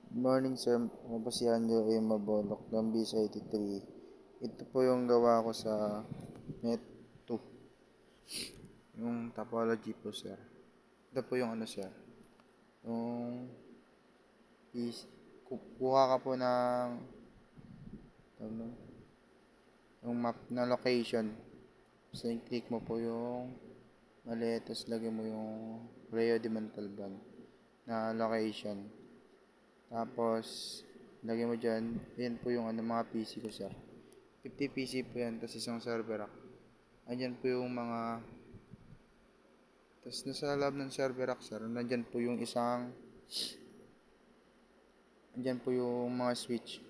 Good morning sir, ako po si Anjo A. Mabolok ng Visa 83. Ito po yung gawa ko sa Net 2, yung topology po sir. Ito po yung ano sir, yung kuha ka po ng ano, yung map na location. So click mo po yung mali, tapos lagyan mo yung Rio de Montalban na location. Tapos lagyan mo dyan, yan po yung ano, mga PC ko sir. 50 PC po yan, tapos isang server rack. Andyan po yung mga, tapos nasa loob ng server rack sir, nandyan po yung isang, andyan po yung mga switch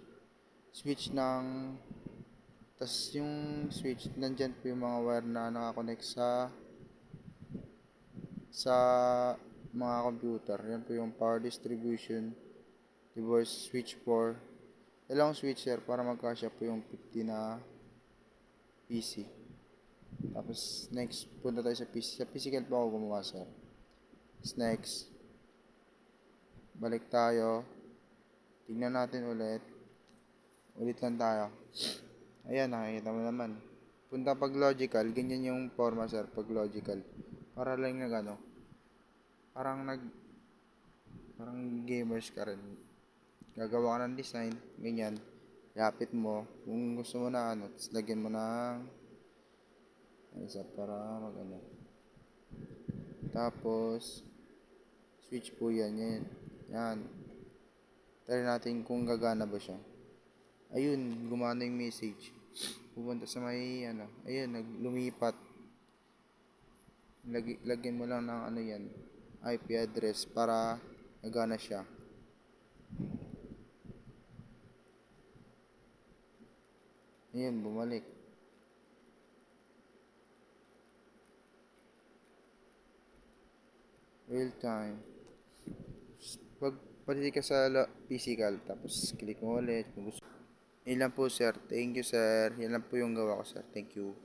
ng, tapos yung switch, nandyan po yung mga wire na nakakonect sa mga computer. Yan po yung power distribution, divorce switch 4. Dalawang switch sir para magkasya po yung 50 na PC. Tapos next, punta tayo sa PC. Sa physical po ako gumawa sir. Next, balik tayo. Tingnan natin ulit. Ulit lang tayo. Ayan, nakikita mo naman. Punta pag logical, ganyan yung forma sir pag logical. Para lang nag ano, parang parang gamers ka rin. Gagawa ka ng design, ganyan. Yapit mo. Kung gusto mo na ano, tapos lagyan mo ng isa para mag ano. Tapos, switch po yan, yan. Yan. Try natin kung gagana ba siya. Ayun, gumana yung message. Pupunta sa may ano, ayun, lumipat. Lagyan mo lang ng ano yan, IP address para gagana siya. Ayun, bumalik. Real time. Pag pati ka sa physical, tapos click mo ulit kung gusto. Yan lang po sir. Thank you sir. Yan lang po yung gawa ko sir. Thank you.